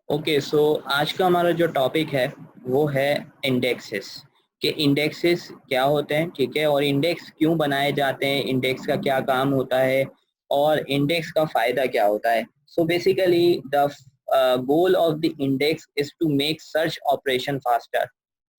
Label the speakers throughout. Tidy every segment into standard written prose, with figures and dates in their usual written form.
Speaker 1: Okay so आज का हमारा जो टॉपिक है वो है इंडेक्सेस कि इंडेक्सेस क्या होते हैं, ठीक है, और इंडेक्स क्यों बनाए जाते हैं, इंडेक्स का क्या काम होता है और इंडेक्स का फ़ायदा क्या होता है। So basically the goal of the index is to make search operation faster.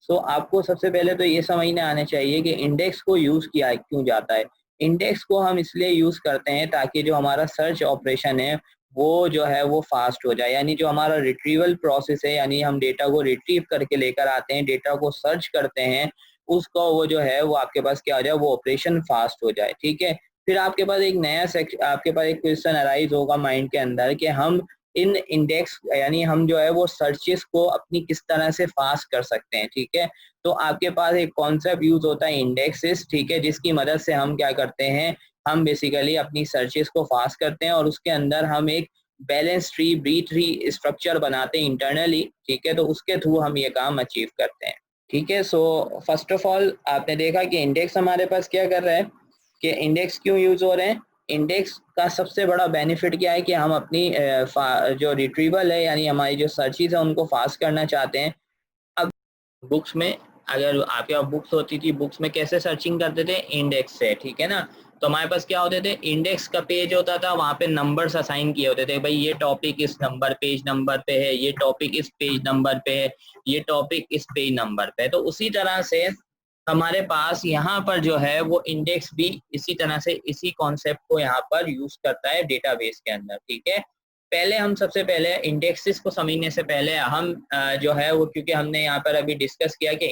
Speaker 1: So आपको सबसे पहले तो ये समझने आना चाहिए कि इंडेक्स को यूज़ किया क्यों जाता है। इंडेक्स को हम इसलिए यूज़ करते हैं ताकि जो हमारा सर्च ऑपरेशन है वो जो है वो फास्ट हो जाए, यानी जो हमारा रिट्रीवल प्रोसेस है, यानी हम डेटा को रिट्रीव करके लेकर आते हैं, डेटा को सर्च करते हैं, उसका वो जो है वो आपके पास क्या हो जाए, वो ऑपरेशन फास्ट हो जाए, ठीक है। फिर आपके पास एक क्वेश्चन अराइज होगा माइंड के अंदर कि हम इन इंडेक्स यानी हम जो है वो सर्चेस को अपनी किस तरह से फास्ट कर सकते हैं, ठीक है। तो आपके पास एक कॉन्सेप्ट यूज होता है इंडेक्सेस, ठीक है, जिसकी मदद से हम क्या करते हैं, हम बेसिकली अपनी सर्चेस को फास्ट करते हैं और उसके अंदर हम एक balance tree, B tree structure बनाते हैं इंटरनली, ठीक है। तो उसके थ्रू हम ये काम अचीव करते हैं, ठीक है। सो फर्स्ट ऑफ ऑल आपने देखा कि इंडेक्स हमारे पास क्या कर रहा है, कि इंडेक्स क्यों यूज हो रहे हैं। इंडेक्स का सबसे बड़ा बेनिफिट क्या है कि हम अपनी जो रिट्रीवल है यानी हमारी जो सर्चेज है उनको फास्ट करना चाहते हैं। अब बुक्स में, अगर आपके पास बुक्स होती थी, बुक्स में कैसे सर्चिंग करते थे, इंडेक्स से, ठीक है ना। तो हमारे पास क्या होते थे, इंडेक्स का पेज होता था, वहाँ पे नंबर्स असाइन किए होते थे, भाई ये टॉपिक इस नंबर पेज नंबर पे है, ये टॉपिक इस पेज नंबर पे है, ये टॉपिक इस पेज नंबर पे है। तो उसी तरह से हमारे पास यहाँ पर जो है वो इंडेक्स भी इसी तरह से इसी कॉन्सेप्ट को यहाँ पर यूज करता है डेटाबेस के अंदर, ठीक है। पहले हम सबसे पहले इंडेक्सेस को समझने से पहले हम जो है वो, क्योंकि हमने यहाँ पर अभी डिस्कस किया कि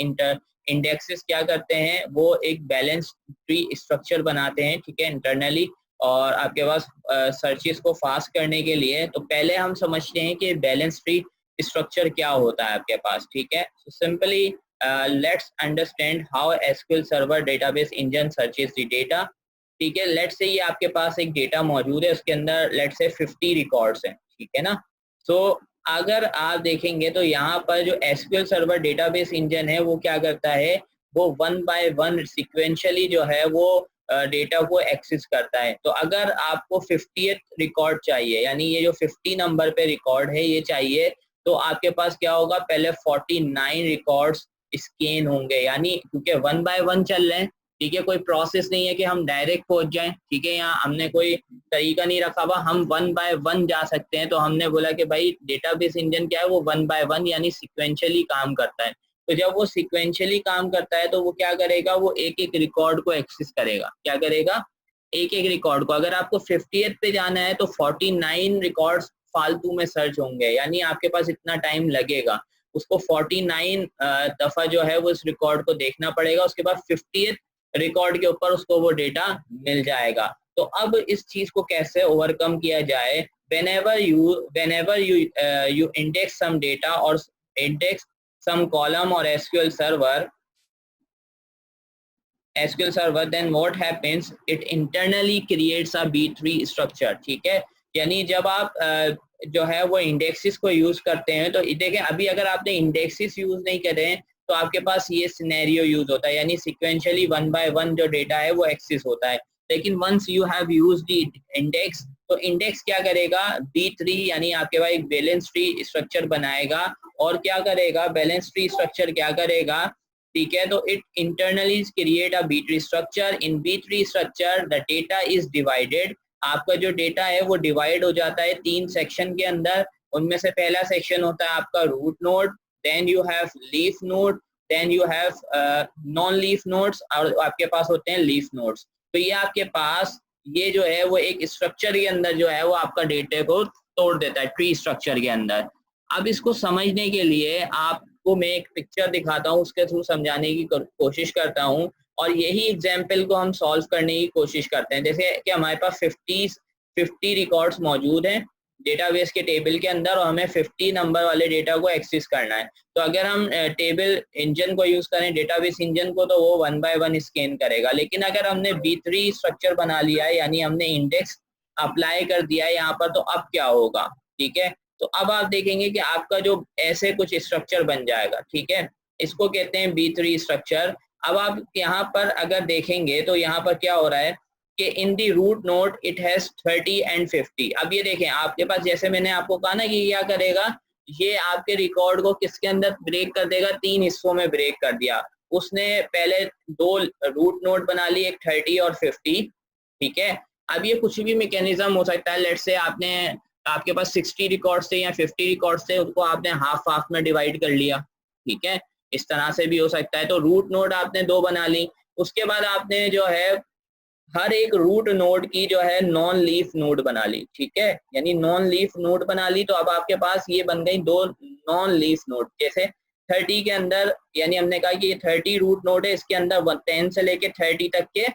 Speaker 1: इंडेक्सेस क्या करते हैं, वो एक बैलेंस ट्री स्ट्रक्चर बनाते हैं, ठीक है, इंटरनली, और आपके पास सर्चेस को फास्ट करने के लिए। तो पहले हम समझते हैं कि बैलेंस ट्री स्ट्रक्चर क्या होता है आपके पास, ठीक है। So simply let's understand how SQL server database engine searches the data, ठीक है। लेट्स से ये आपके पास एक डेटा मौजूद है, उसके अंदर लेट्स से 50 रिकॉर्ड्स हैं, ठीक है ना। तो अगर आप देखेंगे तो यहाँ पर जो एसक्यूएल सर्वर डेटाबेस इंजन है वो क्या करता है, वो वन बाय वन सिक्वेंशियली जो है वो डेटा को एक्सेस करता है। तो अगर आपको 50th रिकॉर्ड चाहिए, यानी ये जो 50 नंबर पे रिकॉर्ड है ये चाहिए, तो आपके पास क्या होगा, पहले 49 रिकॉर्ड्स स्कैन होंगे, यानी क्योंकि वन बाय वन चल रहे हैं, ठीक है, कोई प्रोसेस नहीं है कि हम डायरेक्ट पहुंच जाएं, ठीक है, यहाँ हमने कोई तरीका नहीं रखा हुआ, हम वन बाय वन जा सकते हैं। तो हमने बोला कि भाई डेटाबेस इंजन क्या है, वो वन बाय वन यानी सिक्वेंशियली काम करता है। तो जब वो सिक्वेंशियली काम करता है तो वो क्या करेगा, वो एक एक रिकॉर्ड को एक्सेस करेगा, क्या करेगा, एक एक रिकॉर्ड को। अगर आपको 50th पे जाना है तो 49 रिकॉर्ड्स फालतू में सर्च होंगे, यानी आपके पास इतना टाइम लगेगा, उसको 49 दफा जो है वो इस रिकॉर्ड को देखना पड़ेगा, उसके बाद 50th रिकॉर्ड के ऊपर उसको वो डेटा मिल जाएगा। तो अब इस चीज को कैसे ओवरकम किया जाए, whenever you index some data or index some column or SQL server, then what happens, it internally creates a B3 structure, ठीक है। यानी जब आप जो है वो इंडेक्सेस को यूज करते हैं, तो देखें अभी अगर आपने इंडेक्सेस यूज नहीं करे हैं तो आपके पास ये सिनेरियो यूज होता है, यानी सिक्वेंशियली वन बाय वन जो डेटा है वो एक्सेस होता है। लेकिन once you have used the index, तो इंडेक्स क्या करेगा, B3 यानी आपके पास एक बैलेंस ट्री स्ट्रक्चर बनाएगा, और क्या करेगा, बैलेंस ट्री स्ट्रक्चर क्या करेगा, ठीक है। तो it internally create a B tree structure, in B tree structure the data is divided, आपका जो डेटा है वो डिवाइड हो जाता है 3 सेक्शन के अंदर। उनमें से पहला सेक्शन होता है आपका root node, then you have leaf node, then you have non leaf nodes, और आपके पास होते हैं लीफ नोड्स। तो ये आपके पास ये जो है वो एक स्ट्रक्चर के अंदर जो है वो आपका डेटा को तोड़ देता है ट्री स्ट्रक्चर के अंदर। अब इसको समझने के लिए आपको मैं एक पिक्चर दिखाता हूँ, उसके थ्रू समझाने की कोशिश करता हूँ, और यही एग्जाम्पल को हम सॉल्व करने की कोशिश करते हैं। जैसे कि हमारे पास 50 रिकॉर्ड्स मौजूद हैं डेटाबेस के टेबल के अंदर, और हमें 50 नंबर वाले डेटा को एक्सेस करना है। तो अगर हम टेबल इंजन को यूज करें, डेटाबेस इंजन को, तो वो वन बाय वन स्कैन करेगा। लेकिन अगर हमने B3 स्ट्रक्चर बना लिया है, यानी हमने इंडेक्स अप्लाई कर दिया है यहाँ पर, तो अब क्या होगा, ठीक है। तो अब आप देखेंगे कि आपका जो ऐसे कुछ स्ट्रक्चर बन जाएगा, ठीक है, इसको कहते हैं B3 स्ट्रक्चर। अब आप यहाँ पर अगर देखेंगे तो यहाँ पर क्या हो रहा है कि in the root node it has 30 and 50। अब ये देखें आपके पास, जैसे मैंने आपको कहा ना कि क्या करेगा, ये आपके रिकॉर्ड को किसके अंदर ब्रेक कर देगा, 3 हिस्सों में ब्रेक कर दिया। उसने पहले 2 रूट नोड बना ली, एक 30 और 50, ठीक है। अब ये कुछ भी मैकेनिज्म हो सकता है, लेट्स से आपके पास 60 रिकॉर्ड्स थे या 50 रिकॉर्ड्स थे, उनको आपने हाफ हाफ में डिवाइड कर लिया, ठीक है, इस तरह से भी हो सकता है। तो रूट नोड आपने 2 बना ली। उसके बाद आपने जो है हर एक रूट नोड की जो है नॉन लीफ नोड बना ली, ठीक है, यानी नॉन लीफ नोड बना ली। तो अब आपके पास ये बन गई 2 नॉन लीफ नोड। जैसे 30 के अंदर, यानी हमने कहा कि ये 30 रूट नोड है, इसके अंदर 10 से लेके 30 तक के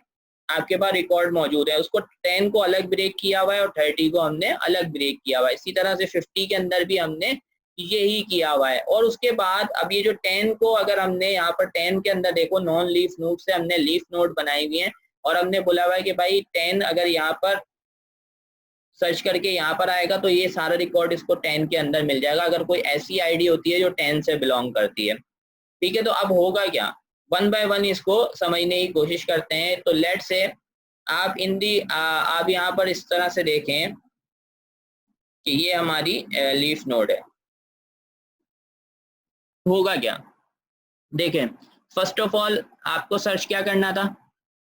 Speaker 1: आपके पास रिकॉर्ड मौजूद है। उसको 10 को अलग ब्रेक किया हुआ है और 30 को हमने अलग ब्रेक किया हुआ है। इसी तरह से 50 के अंदर भी हमने यही किया हुआ है। और उसके बाद अब ये जो 10 को, अगर हमने यहाँ पर 10 के अंदर देखो नॉन लीफ नोड से हमने लीफ नोड बनाई हुई है, और हमने बोला हुआ है कि भाई 10 अगर यहाँ पर सर्च करके यहाँ पर आएगा तो ये सारा रिकॉर्ड इसको 10 के अंदर मिल जाएगा, अगर कोई ऐसी आईडी होती है जो 10 से बिलोंग करती है, ठीक है। तो अब होगा क्या, 1 बाय 1 इसको समझने की कोशिश करते हैं। तो लेट्स से आप आप यहाँ पर इस तरह से देखें कि ये हमारी लीफ नोड है। होगा क्या, देखें, फर्स्ट ऑफ ऑल आपको सर्च क्या करना था,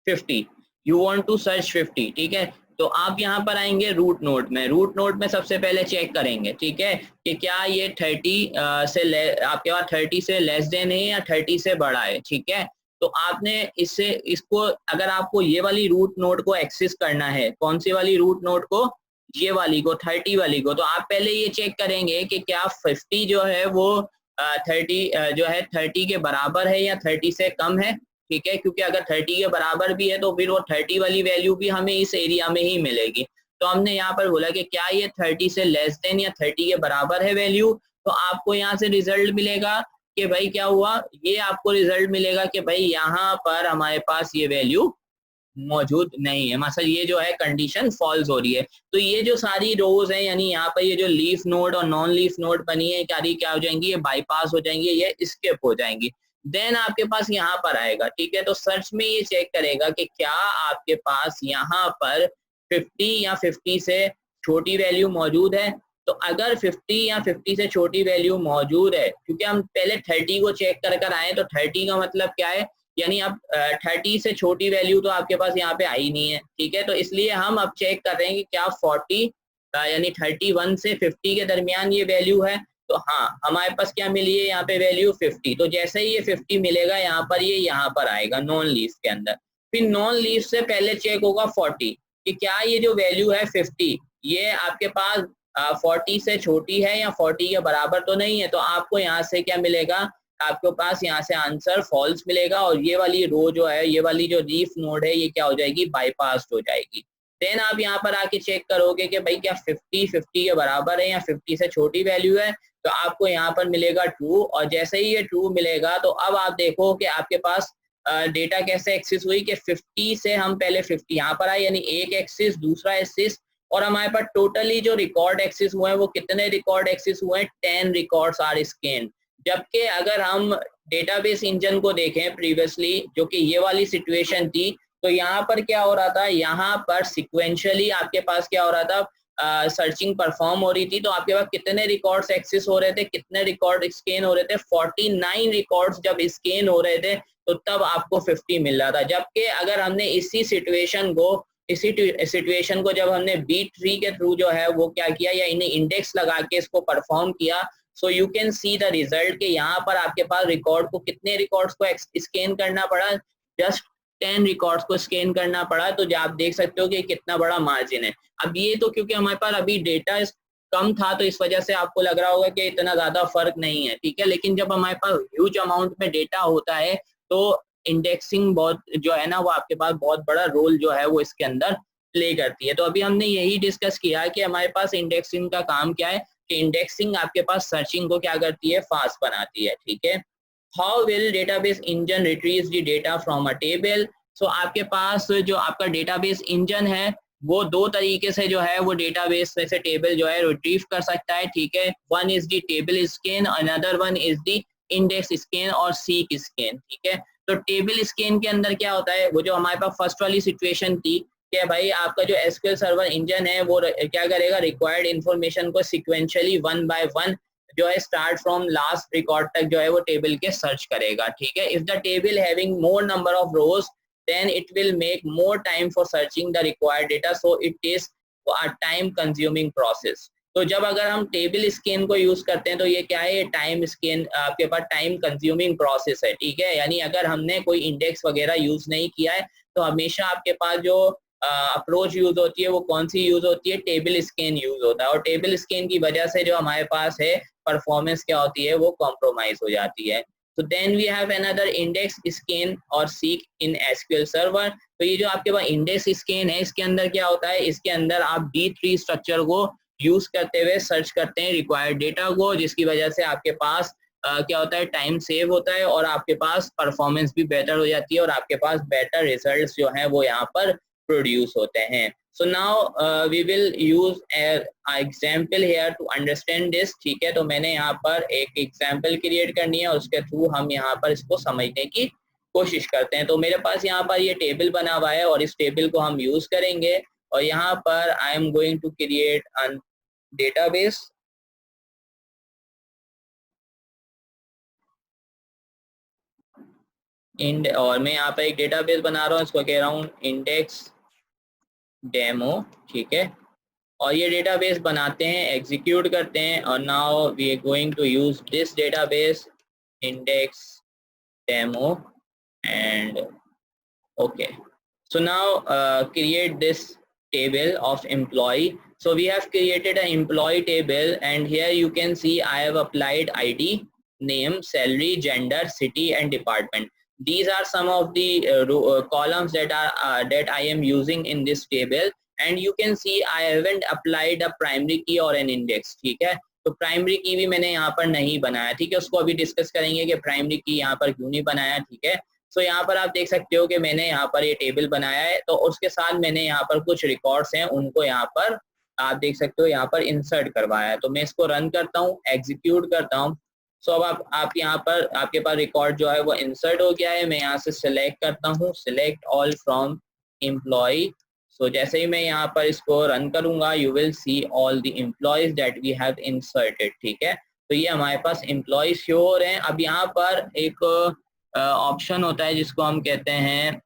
Speaker 1: 50, यू वांट टू सर्च 50, ठीक है। तो आप यहाँ पर आएंगे रूट नोड में। रूट नोड में सबसे पहले चेक करेंगे, ठीक है, कि क्या ये 30 आपके पास 30 से लेस देन है या 30 से बड़ा है, ठीक है। तो आपने इसको अगर आपको ये वाली रूट नोड को एक्सेस करना है, कौन सी वाली रूट नोड को, ये वाली को, 30 वाली को, तो आप पहले ये चेक करेंगे कि क्या 50 जो है वो 30 जो है 30 के बराबर है या 30 से कम है, ठीक है, क्योंकि अगर 30 के बराबर भी है तो फिर वो 30 वाली वैल्यू भी हमें इस एरिया में ही मिलेगी। तो हमने यहाँ पर बोला कि क्या ये 30 से लेस देन या 30 के बराबर है वैल्यू, तो आपको यहाँ से रिजल्ट मिलेगा कि भाई क्या हुआ, ये आपको रिजल्ट मिलेगा कि भाई यहाँ पर हमारे पास ये वैल्यू मौजूद नहीं है, मतलब ये जो है कंडीशन फॉल्स हो रही है। तो ये जो सारी रोज हैं, यानी यहाँ पर ये जो लीफ नोड और नॉन लीफ नोड बनी है, क्या हो जाएंगी, ये बाईपास हो जाएंगी, ये स्किप हो जाएंगी। देन आपके पास यहाँ पर आएगा, ठीक है, तो सर्च में ये चेक करेगा कि क्या आपके पास यहाँ पर 50 या 50 से छोटी वैल्यू मौजूद है। तो अगर 50 या 50 से छोटी वैल्यू मौजूद है, क्योंकि हम पहले 30 को चेक कर आए, तो 30 का मतलब क्या है, यानी अब 30 से छोटी वैल्यू तो आपके पास यहाँ पे आई नहीं है, ठीक है। तो इसलिए हम अब चेक कर रहे हैं कि क्या 40 यानी 31 से 50 के दरमियान ये वैल्यू है। तो हाँ, हमारे पास क्या मिली है यहाँ पे वैल्यू 50। तो जैसे ही ये 50 मिलेगा यहाँ पर, ये यहाँ पर आएगा नॉन लीफ के अंदर। फिर नॉन लीफ से पहले चेक होगा 40 कि क्या ये जो वैल्यू है 50 ये आपके पास 40 से छोटी है या 40 के बराबर तो नहीं है। तो आपको यहाँ से क्या मिलेगा, आपके पास यहाँ से आंसर फॉल्स मिलेगा, और ये वाली रो जो है, ये वाली जो लीफ नोड है, ये क्या हो जाएगी, बाईपास हो जाएगी। देन आप यहाँ पर आके चेक करोगे कि भाई क्या 50 के बराबर है या 50 से छोटी वैल्यू है, तो आपको यहाँ पर मिलेगा ट्रू। और जैसे ही ये ट्रू मिलेगा तो अब आप देखो कि आपके पास डेटा कैसे एक्सेस हुई कि 50 से हम पहले 50 यहाँ पर आए, यानी एक एक्सिस, दूसरा एक्सिस, और हमारे पास टोटली जो रिकॉर्ड एक्सेस हुए हैं वो कितने रिकॉर्ड एक्सेस हुए हैं, 10 रिकॉर्ड्स आर स्कैन्ड। जबकि अगर हम डेटाबेस इंजन को देखें प्रीवियसली, जो कि ये वाली सिचुएशन थी, तो यहाँ पर क्या हो रहा था, यहाँ पर सिक्वेंशियली आपके पास क्या हो रहा था, सर्चिंग परफॉर्म हो रही थी। तो आपके पास कितने रिकॉर्ड्स एक्सेस हो रहे थे, कितने रिकॉर्ड स्कैन हो रहे थे, 49 रिकॉर्ड्स जब स्कैन हो रहे थे तो तब आपको 50 मिल रहा था। जबकि अगर हमने इसी सिचुएशन को जब हमने बी ट्री के थ्रू जो है वो क्या किया, या इन्हें इंडेक्स लगा के इसको परफॉर्म किया, so you can see the result कि यहाँ पर आपके पास रिकॉर्ड को, कितने रिकॉर्ड्स को स्कैन करना पड़ा, जस्ट 10 रिकॉर्ड्स को स्कैन करना पड़ा। तो जो आप देख सकते हो कि कितना बड़ा मार्जिन है। अब ये तो क्योंकि हमारे पास अभी डेटा कम था तो इस वजह से आपको लग रहा होगा कि इतना ज्यादा फर्क नहीं है, ठीक है। लेकिन जब हमारे पास ह्यूज अमाउंट में डेटा होता है तो इंडेक्सिंग बहुत जो है ना, वो आपके पास बहुत बड़ा रोल जो है वो इसके अंदर प्ले करती है। तो अभी हमने यही डिस्कस किया कि हमारे पास इंडेक्सिंग का काम क्या है, कि इंडेक्सिंग आपके पास सर्चिंग को क्या करती है, फास्ट बनाती है, ठीक है। How will database engine retrieve the data from a table. So आपके पास जो आपका डेटाबेस इंजन है वो 2 तरीके से जो है वो डेटाबेस में से टेबल जो है रिट्रीव कर सकता है, ठीक है। One is the table scan, another one is the index scan और सीक स्कैन, ठीक है। तो टेबल स्कैन के अंदर क्या होता है, वो जो हमारे पास फर्स्ट वाली सिचुएशन थी कि भाई आपका जो एसक्यूएल सर्वर इंजन है वो क्या करेगा, रिक्वायर्ड इंफॉर्मेशन को सिक्वेंशियली 1 बाय 1 जो है स्टार्ट फ्रॉम लास्ट रिकॉर्ड तक जो है वो टेबल के सर्च करेगा, ठीक है। If the table having more number of rose then it will make more time for searching the required data, so it is a time consuming process. तो जब अगर हम टेबल स्कैन को यूज करते हैं तो ये क्या है, टाइम स्कैन आपके पास टाइम कंज्यूमिंग प्रोसेस है, ठीक है। यानी अगर हमने कोई इंडेक्स वगैरह यूज नहीं किया है तो हमेशा आपके पास जो अप्रोच यूज होती है वो कौन सी यूज होती है, टेबल स्कैन यूज होता है। और टेबल स्कैन की वजह से जो हमारे पास है परफॉर्मेंस क्या होती है, वो कॉम्प्रोमाइज हो जाती है। So then we have another index scan और seek in SQL Server। तो ये जो आपके पास इंडेक्स स्कैन है इसके अंदर क्या होता है, इसके अंदर आप D3 स्ट्रक्चर को यूज करते हुए सर्च करते हैं रिक्वायर्ड डेटा को, जिसकी वजह से आपके पास क्या होता है, टाइम सेव होता है और आपके पास परफॉर्मेंस भी बेटर हो जाती है और आपके पास बेटर रिजल्ट्स जो है वो यहाँ पर प्रोड्यूस होते हैं। So now we will use an example here to understand this, ठीक है। तो मैंने यहाँ पर एक एग्जाम्पल क्रिएट करनी है और उसके थ्रू हम यहाँ पर इसको समझने की कोशिश करते हैं। तो मेरे पास यहाँ पर ये टेबल बना हुआ है और इस टेबल को हम यूज करेंगे और यहाँ पर I am going to create a database. और मैं यहाँ पर एक डेटाबेस बना रहा हूँ, इसको कह रहा हूँ इंडेक्स डेमो, ठीक है। और ये डेटाबेस बनाते हैं, एग्जीक्यूट करते हैं और now we are going to use this database index demo and okay. So now create this table of employee. So we have created an employee table and here you can see I have applied ID, name, salary, gender, city and department. These are some of the columns that I am using in this table and you can see I haven't applied a primary key or an index, ठीक है। तो primary की भी मैंने यहाँ पर नहीं बनाया, ठीक है। उसको अभी डिस्कस करेंगे कि प्राइमरी की यहाँ पर क्यों नहीं बनाया, ठीक है। तो यहाँ पर आप देख सकते हो कि मैंने यहाँ पर ये टेबल बनाया है, तो उसके साथ मैंने यहाँ पर कुछ रिकॉर्ड्स हैं उनको यहाँ पर आप देख सकते हो यहाँ पर इंसर्ट करवाया है। तो मैं इसको रन करता हूँ, एग्जीक्यूट करता हूँ। सो अब आप यहाँ पर आपके पास रिकॉर्ड जो है वो इंसर्ट हो गया है। मैं यहाँ से सिलेक्ट करता हूँ, select all from employee. So जैसे ही मैं यहाँ पर इसको रन करूंगा you will see all the employees that we have inserted, ठीक है। तो ये हमारे पास एम्प्लॉयज शो हो रहे हैं। अब यहाँ पर एक ऑप्शन होता है जिसको हम कहते हैं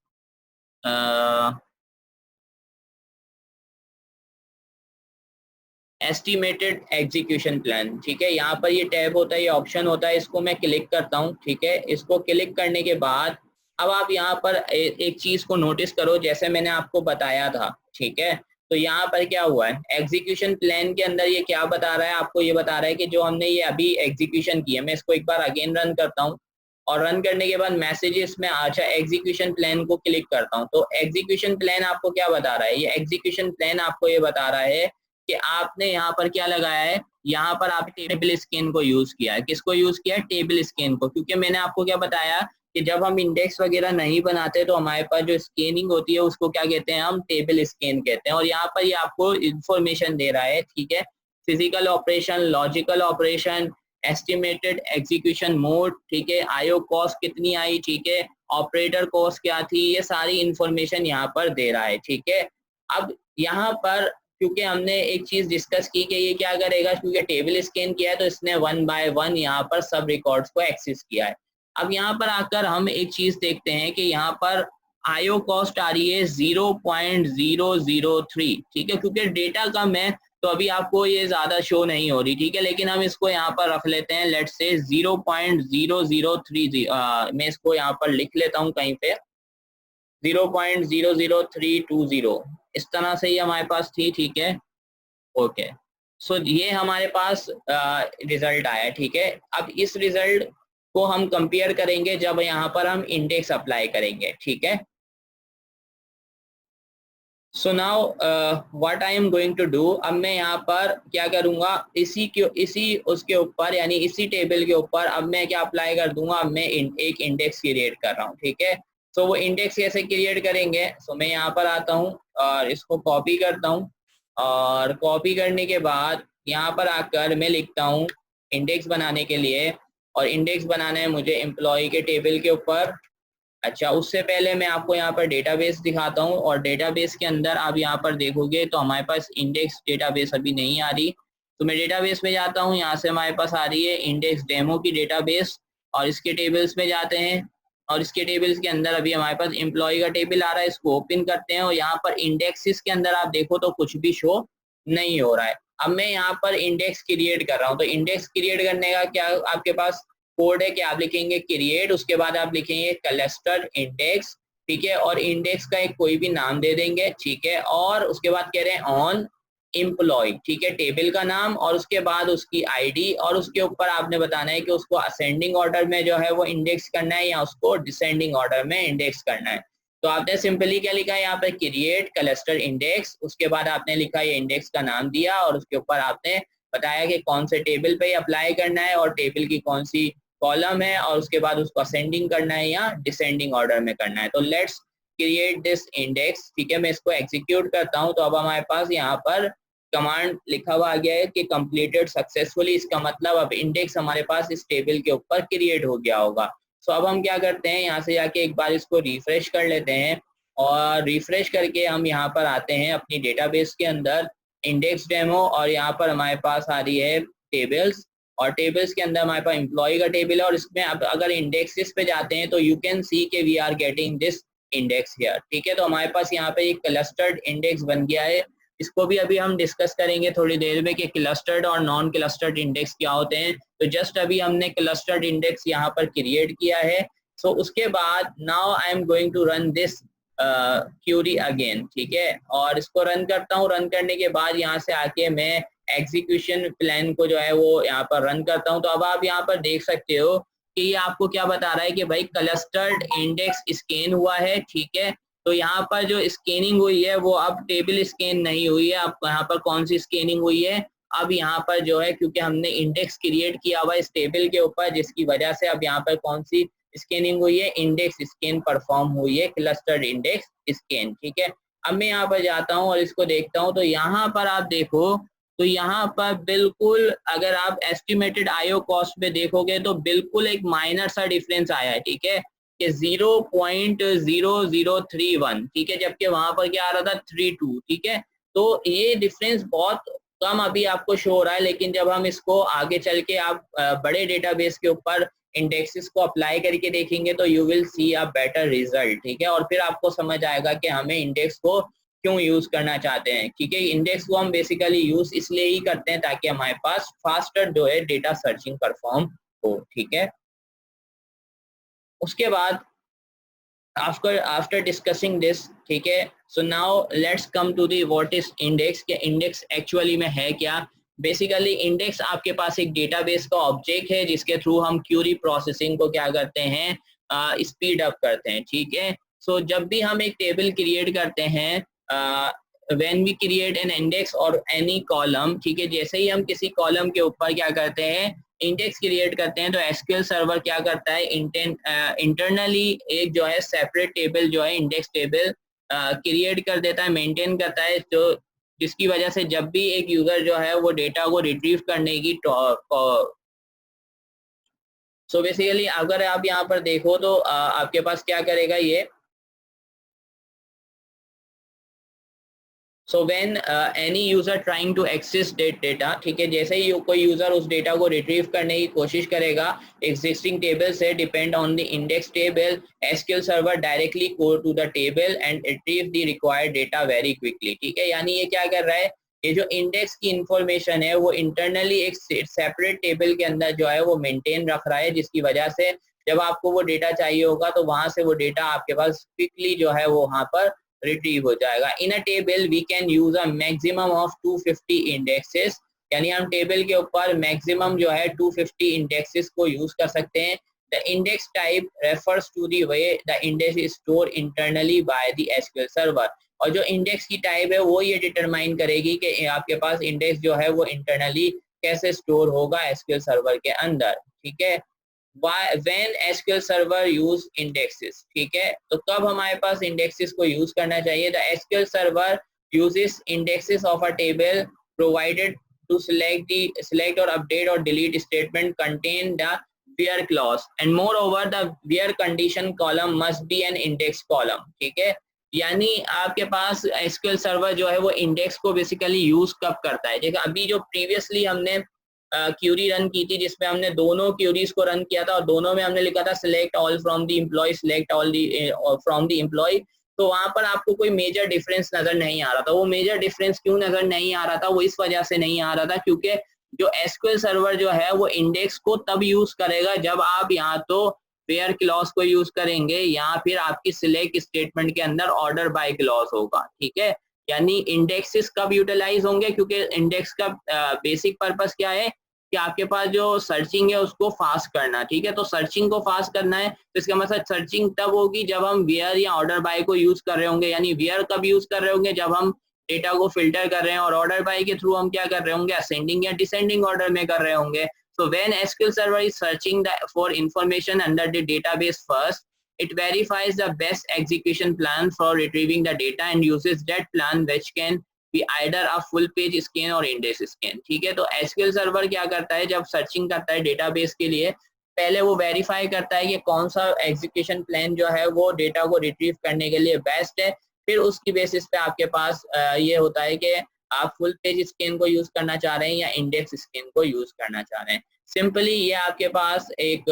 Speaker 1: एस्टिमेटेड एग्जीक्यूशन प्लान, ठीक है। यहाँ पर ये टैब होता है, ये ऑप्शन होता है, इसको मैं क्लिक करता हूँ, ठीक है। इसको क्लिक करने के बाद अब आप यहाँ पर एक चीज को नोटिस करो, जैसे मैंने आपको बताया था, ठीक है। तो यहाँ पर क्या हुआ है, एग्जीक्यूशन प्लान के अंदर ये क्या बता रहा है, आपको ये बता रहा है कि जो हमने ये अभी एग्जीक्यूशन की है, मैं इसको एक बार अगेन रन करता हूँ और रन करने के बाद मैसेजेस में अच्छा एग्जीक्यूशन प्लान को क्लिक करता हूँ। तो एग्जीक्यूशन प्लान आपको क्या बता रहा है, ये एग्जीक्यूशन प्लान आपको ये बता रहा है कि आपने यहाँ पर क्या लगाया है, यहाँ पर आप टेबल स्कैन को यूज किया है। किसको यूज किया है, टेबल स्कैन को, क्योंकि मैंने आपको क्या बताया कि जब हम इंडेक्स वगैरह नहीं बनाते तो हमारे पास जो स्कैनिंग होती है उसको क्या कहते हैं, हम टेबल स्कैन कहते हैं। और यहाँ पर ये आपको इंफॉर्मेशन दे रहा है, ठीक है। Physical operation, logical operation, estimated execution mode, ठीक है, आईओ कॉस्ट कितनी आई, ठीक है, ऑपरेटर कॉस्ट क्या थी, ये सारी इंफॉर्मेशन यहाँ पर दे रहा है, ठीक है। अब यहाँ पर क्योंकि हमने एक चीज डिस्कस की कि ये क्या करेगा, क्योंकि टेबल स्कैन किया है तो इसने 1 बाय 1 यहाँ पर सब रिकॉर्ड्स को एक्सेस किया है। अब यहाँ पर आकर हम एक चीज देखते हैं कि यहाँ पर आईओ कॉस्ट आ रही है 0.003, ठीक है, क्योंकि डेटा कम है तो अभी आपको ये ज्यादा शो नहीं हो रही, ठीक है। लेकिन हम इसको यहाँ पर रख लेते हैं, लेट्स से 0.0030, मैं इसको यहाँ पर लिख लेता हूँ कहीं पे 0.00320, इस तरह से ये हमारे पास थी, ठीक है। ओके, सो ये हमारे पास रिजल्ट आया, ठीक है। अब इस रिजल्ट को हम कंपेयर करेंगे जब यहाँ पर हम इंडेक्स अप्लाई करेंगे, ठीक है। So now what I am going to do, अब मैं यहाँ पर क्या करूंगा, इसी उसके ऊपर यानी इसी टेबल के ऊपर अब मैं क्या अप्लाई कर दूंगा, अब मैं एक इंडेक्स क्रिएट कर रहा हूँ, ठीक है। सो वो इंडेक्स कैसे क्रिएट करेंगे, सो मैं यहाँ पर आता हूँ और इसको कॉपी करता हूँ और कॉपी करने के बाद यहाँ पर आकर मैं लिखता हूँ इंडेक्स बनाने के लिए, और इंडेक्स बनाना है मुझे एम्प्लॉय के टेबल के ऊपर। अच्छा, उससे पहले मैं आपको यहाँ पर डेटाबेस दिखाता हूँ और डेटाबेस के अंदर आप यहाँ पर देखोगे तो हमारे पास इंडेक्स डेटाबेस अभी नहीं आ रही। तो मैं डेटाबेस में जाता हूँ, यहाँ से हमारे पास आ रही है इंडेक्स डेमो की डेटाबेस, और इसके टेबल्स में जाते हैं, और इसके टेबल्स के अंदर अभी हमारे पास एम्प्लॉय का टेबल आ रहा है, इसको ओपन करते हैं और यहाँ पर इंडेक्सेस के अंदर आप देखो तो कुछ भी शो नहीं हो रहा है। अब मैं यहाँ पर इंडेक्स क्रिएट कर रहा हूँ, तो इंडेक्स क्रिएट करने का क्या आपके पास कोड है कि आप लिखेंगे क्रिएट, उसके बाद आप लिखेंगे क्लस्टर इंडेक्स, ठीक है, और इंडेक्स का एक कोई भी नाम दे देंगे, ठीक है, और उसके बाद कह रहे हैं ऑन एम्प्लॉय, ठीक है, टेबल का नाम और उसके बाद उसकी आईडी, और उसके ऊपर आपने बताना है कि उसको असेंडिंग ऑर्डर में जो है वो इंडेक्स करना है या उसको डिसेंडिंग ऑर्डर में इंडेक्स करना है। तो आपने सिंपली क्या लिखा है यहाँ पे, क्रिएट क्लस्टर इंडेक्स, उसके बाद आपने लिखा ये इंडेक्स का नाम दिया और उसके ऊपर आपने बताया कि कौन से टेबल पे अप्लाई करना है और टेबल की कौन सी कॉलम है, और उसके बाद उसको असेंडिंग करना है या डिसेंडिंग ऑर्डर में करना है। तो लेट्स क्रिएट दिस इंडेक्स, ठीक है, मैं इसको एग्जीक्यूट करता हूँ। तो अब हमारे पास यहाँ पर कमांड लिखा हुआ आ गया है कि कंप्लीटेड सक्सेसफुली, इसका मतलब अब इंडेक्स हमारे पास इस टेबल के ऊपर क्रिएट हो गया होगा। सो अब हम क्या करते हैं, यहाँ से जाके एक बार इसको रिफ्रेश कर लेते हैं, और रिफ्रेश करके हम यहाँ पर आते हैं अपनी डेटाबेस के अंदर इंडेक्स डेमो, और यहाँ पर हमारे पास आ रही है टेबल्स, और टेबल्स के अंदर हमारे पास एम्प्लॉय का टेबल है, और इसमें अब अगर इंडेक्सेस पे जाते हैं तो यू कैन सी के we are getting this index here, ठीक है। तो हमारे पास यहाँ पे एक क्लस्टर्ड इंडेक्स बन गया है, इसको भी अभी हम डिस्कस करेंगे थोड़ी देर में कि क्लस्टर्ड और नॉन क्लस्टर्ड इंडेक्स क्या होते हैं। तो जस्ट अभी हमने क्लस्टर्ड इंडेक्स यहाँ पर क्रिएट किया है। सो उसके बाद now I am going to run this query again, ठीक है, और इसको रन करता हूँ। रन करने के बाद यहाँ से आके मैं एग्जीक्यूशन प्लान को जो है वो यहाँ पर रन करता हूँ। तो अब आप यहाँ पर देख सकते हो कि ये आपको क्या बता रहा है कि भाई क्लस्टर्ड इंडेक्स स्कैन हुआ है, ठीक है। तो यहाँ पर जो स्कैनिंग हुई है वो अब टेबल स्कैन नहीं हुई है, अब यहाँ पर कौन सी स्कैनिंग हुई है, अब यहाँ पर जो है क्योंकि हमने इंडेक्स क्रिएट किया हुआ इस टेबल के ऊपर, जिसकी वजह से अब यहाँ पर कौन सी स्कैनिंग हुई है, इंडेक्स स्कैन परफॉर्म हुई है, क्लस्टर्ड इंडेक्स स्कैन, ठीक है। अब मैं यहाँ पर जाता हूँ और इसको देखता हूँ, तो यहाँ पर आप देखो तो यहाँ पर बिल्कुल अगर आप एस्टिमेटेड आईओ कॉस्ट पे देखोगे तो बिल्कुल एक माइनर सा डिफरेंस आया है, ठीक है, कि 0.0031, ठीक है, जबकि वहां पर क्या आ रहा था 32, ठीक है। तो ये डिफरेंस बहुत कम अभी आपको शो हो रहा है, लेकिन जब हम इसको आगे चल के आप बड़े डेटाबेस के ऊपर इंडेक्सेस को अप्लाई करके देखेंगे तो you will C a better result, ठीक है, और फिर आपको समझ आएगा कि हमें इंडेक्स को क्यों यूज करना चाहते हैं, ठीक है। इंडेक्स को हम बेसिकली यूज इसलिए ही करते हैं ताकि हमारे पास फास्टर जो है डेटा सर्चिंग परफॉर्म हो, ठीक है। उसके बाद after discussing this, ठीक है, so now let's come to the what is index, कि इंडेक्स एक्चुअली में है क्या। बेसिकली इंडेक्स आपके पास एक डेटाबेस का ऑब्जेक्ट है जिसके थ्रू हम क्यूरी प्रोसेसिंग को क्या करते हैं, स्पीड अप करते हैं, ठीक है। सो जब भी हम एक टेबल क्रिएट करते हैं, when we create an index और एनी कॉलम, ठीक है, जैसे ही हम किसी कॉलम के ऊपर क्या करते हैं, इंडेक्स क्रिएट करते हैं, तो एसक्यूएल सर्वर क्या करता है, इंटरनली एक जो है सेपरेट टेबल जो है इंडेक्स टेबल क्रिएट कर देता है, मेंटेन करता है, जो जिसकी वजह से जब भी एक यूजर जो है वो डेटा को रिट्रीव करने की सो बेसिकली अगर आप यहाँ पर देखो तो आपके पास क्या करेगा ये, so when any user trying to access data, ठीक है, जैसे ही कोई यूजर उस डेटा को रिट्रीव करने की कोशिश करेगा एग्जिस्टिंग टेबल से, depend on the index table, SQL server directly go to the table and retrieve the required data very quickly, ठीक है। यानी ये क्या कर रहा है, ये जो इंडेक्स की इंफॉर्मेशन है वो इंटरनली एक सेपरेट टेबल के अंदर जो है वो मेंटेन रख रहा है, जिसकी वजह से जब आपको वो डेटा चाहिए होगा तो वहां से वो डेटा आपके पास क्विकली जो है वो वहां पर रिट्रीव हो जाएगा। In a table we can use a maximum of 250 indexes, यानी हम टेबल के ऊपर मैक्सिमम जो है 250 इंडेक्सेस को यूज कर सकते हैं। The index type refers to the way the index is store internally by the SQL server, और जो इंडेक्स की टाइप है वो ये डिटरमाइन करेगी कि आपके पास इंडेक्स जो है वो इंटरनली कैसे स्टोर होगा एसक्यूएल सर्वर के अंदर, ठीक है। when SQL server use indexes, ठीक है, तो कब हमारे पास indexes को यूज करना चाहिए, the SQL server uses indexes of a table provided to select or update or delete statement contain the where clause, and moreover the where condition column must be an index column, ठीक है। यानी आपके पास SQL server जो है वो index को basically use कब करता है। देखिए अभी जो प्रीवियसली हमने क्यूरी रन की थी जिसमें हमने दोनों क्यूरीज को रन किया था और दोनों में हमने लिखा था select all from the employee, select all from the employee, तो वहां पर आपको कोई मेजर डिफरेंस नजर नहीं आ रहा था। वो मेजर डिफरेंस क्यों नजर नहीं आ रहा था, वो इस वजह से नहीं आ रहा था क्योंकि जो एसक्यूएल सर्वर जो है वो इंडेक्स को तब यूज करेगा जब आप यहाँ तो वेयर क्लॉज को यूज करेंगे या फिर आपकी सिलेक्ट स्टेटमेंट के अंदर ऑर्डर बाय क्लॉज होगा, ठीक है। यानी इंडेक्सेस कब यूटिलाइज होंगे, क्योंकि इंडेक्स का बेसिक पर्पस क्या है कि आपके पास जो सर्चिंग है उसको फास्ट करना, ठीक है। तो सर्चिंग को फास्ट करना है तो इसका मतलब सर्चिंग तब होगी जब हम वेयर या ऑर्डर बाय को यूज कर रहे होंगे। यानी वेयर कब यूज कर रहे होंगे, जब हम डेटा को फिल्टर कर रहे हैं, और ऑर्डर बाय के थ्रू हम क्या कर रहे होंगे, असेंडिंग या डिसेंडिंग ऑर्डर में कर रहे होंगे। So when SQL Server is searching for information under the database first, it verifies the best execution plan for retrieving the data and uses that plan which can be either a full page scan or index scan, ठीक है। तो SQL Server क्या करता है, जब searching करता है database के लिए, पहले वो वेरीफाई करता है कि कौन सा एग्जीक्यूशन प्लान जो है वो डेटा को रिट्रीव करने के लिए बेस्ट है। फिर उसकी बेसिस पे आपके पास ये होता है कि आप फुल पेज स्कैन को यूज करना चाह रहे हैं या इंडेक्स स्कैन को यूज करना चाह रहे हैं। सिंपली ये आपके पास एक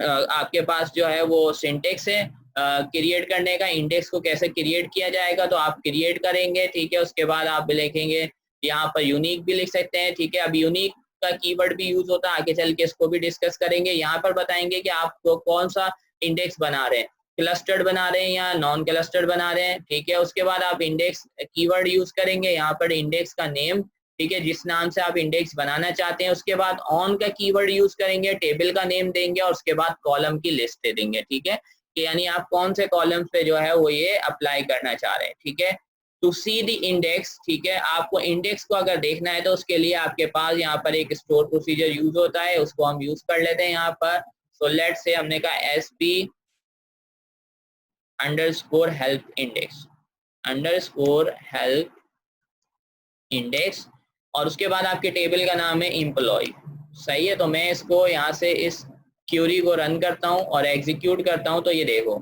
Speaker 1: आपके पास जो है वो सिंटेक्स है क्रिएट करने का। इंडेक्स को कैसे क्रिएट किया जाएगा, तो आप क्रिएट करेंगे, ठीक है। उसके बाद आप लिखेंगे यहाँ पर यूनिक भी लिख सकते हैं, ठीक है। अब यूनिक का कीवर्ड भी यूज होता है, आगे चल के इसको भी डिस्कस करेंगे। यहाँ पर बताएंगे कि आप कौन सा इंडेक्स बना रहे हैं, क्लस्टर्ड बना रहे हैं या नॉन क्लस्टर्ड बना रहे हैं, ठीक है। उसके बाद आप इंडेक्स कीवर्ड यूज करेंगे, यहाँ पर इंडेक्स का नेम, ठीक है, जिस नाम से आप इंडेक्स बनाना चाहते हैं। उसके बाद ऑन का कीवर्ड यूज करेंगे, टेबल का नेम देंगे और उसके बाद कॉलम की लिस्ट दे देंगे, ठीक है। कि यानी आप कौन से कॉलम पे जो है वो ये अप्लाई करना चाह रहे हैं, ठीक है। टू सी द इंडेक्स, ठीक है, आपको इंडेक्स को अगर देखना है तो उसके लिए आपके पास यहाँ पर एक स्टोर प्रोसीजर यूज होता है, उसको हम यूज कर लेते हैं यहाँ पर। सो लेट्स से हमने कहा sp_help इंडेक्स और उसके बाद आपके टेबल का नाम है एम्प्लॉय, सही है। तो मैं इसको यहाँ से इस क्यूरी को रन करता हूँ और एग्जीक्यूट करता हूँ, तो ये देखो,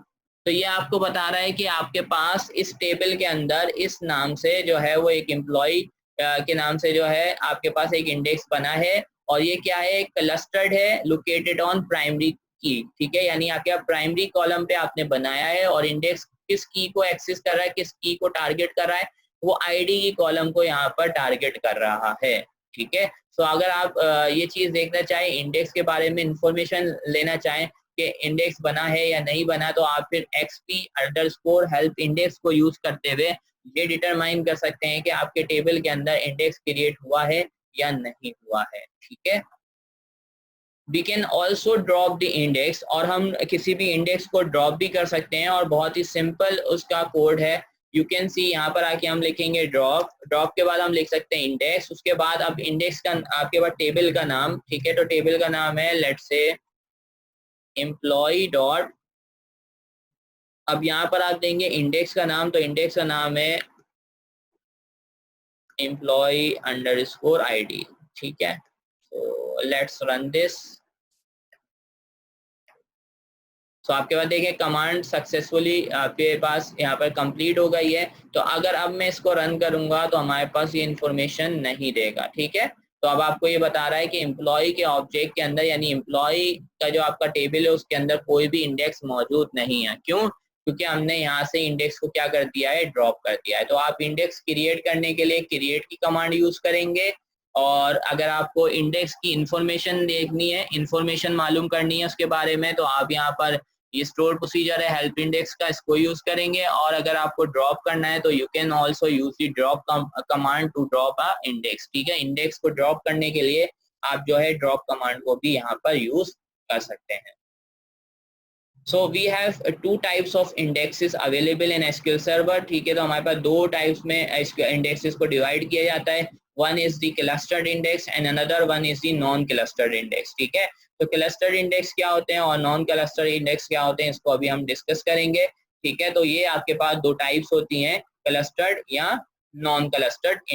Speaker 1: तो ये आपको बता रहा है कि आपके पास इस टेबल के अंदर इस नाम से जो है वो एक एम्प्लॉय के नाम से जो है आपके पास एक इंडेक्स बना है, और ये क्या है, क्लस्टर्ड है, लोकेटेड ऑन प्राइमरी की, ठीक है। यानी आपके प्राइमरी कॉलम पे आपने बनाया है और इंडेक्स किस की को एक्सेस कर रहा है, किस की को टारगेट कर रहा है, वो आईडी की कॉलम को यहाँ पर टारगेट कर रहा है, ठीक है। तो अगर आप ये चीज देखना चाहें, इंडेक्स के बारे में इंफॉर्मेशन लेना चाहें कि इंडेक्स बना है या नहीं बना, तो आप फिर xp_help इंडेक्स को यूज करते हुए ये डिटरमाइन कर सकते हैं कि आपके टेबल के अंदर इंडेक्स क्रिएट हुआ है या नहीं हुआ है, ठीक है। We can also drop the index, और हम किसी भी इंडेक्स को ड्रॉप भी कर सकते हैं, और बहुत ही सिंपल उसका कोड है। यू कैन सी, यहाँ पर आके हम लिखेंगे ड्रॉप, ड्रॉप के बाद हम लिख सकते हैं इंडेक्स। उसके बाद अब इंडेक्स का आपके पास टेबल का नाम, ठीक है, तो टेबल का नाम है लेट्स से एम्प्लॉय डॉट, अब यहाँ पर आप देंगे इंडेक्स का नाम, तो इंडेक्स का नाम है employee_id, ठीक है। तो लेट्स रन दिस। तो आपके पास देखिए कमांड सक्सेसफुली आपके पास यहाँ पर कंप्लीट हो गई है। तो अगर अब मैं इसको रन करूंगा तो हमारे पास ये इन्फॉर्मेशन नहीं देगा, ठीक है। तो अब आपको ये बता रहा है कि एम्प्लॉय के ऑब्जेक्ट के अंदर, यानी एम्प्लॉय का जो आपका टेबल है उसके अंदर कोई भी इंडेक्स मौजूद नहीं है। क्यों? क्योंकि हमने यहाँ से इंडेक्स को क्या कर दिया है, ड्रॉप कर दिया है। तो आप इंडेक्स क्रिएट करने के लिए क्रिएट की कमांड यूज करेंगे, और अगर आपको इंडेक्स की इंफॉर्मेशन देखनी है, इंफॉर्मेशन मालूम करनी है उसके बारे में, तो आप यहाँ पर ये स्टोर प्रोसीजर है हेल्प इंडेक्स का, इसको यूज करेंगे। और अगर आपको ड्रॉप करना है तो you can also use the drop command to drop a index, ठीक है। इंडेक्स को ड्रॉप करने के लिए आप जो है ड्रॉप कमांड को भी यहाँ पर यूज कर सकते हैं। So we have two types of indexes available in SQL Server, ठीक है। तो हमारे पास दो टाइप्स में इंडेक्सेस को डिवाइड किया जाता है, one is the clustered index and another one is the non clustered index, ठीक है। तो क्लस्टर्ड इंडेक्स क्या होते हैं और नॉन क्लस्टर्ड इंडेक्स क्या होते हैं, इसको अभी हम डिस्कस करेंगे, ठीक है। तो ये आपके पास दो टाइप्स होती हैं, क्लस्टर्ड या नॉन क्लस्टर्ड इंडेक्स।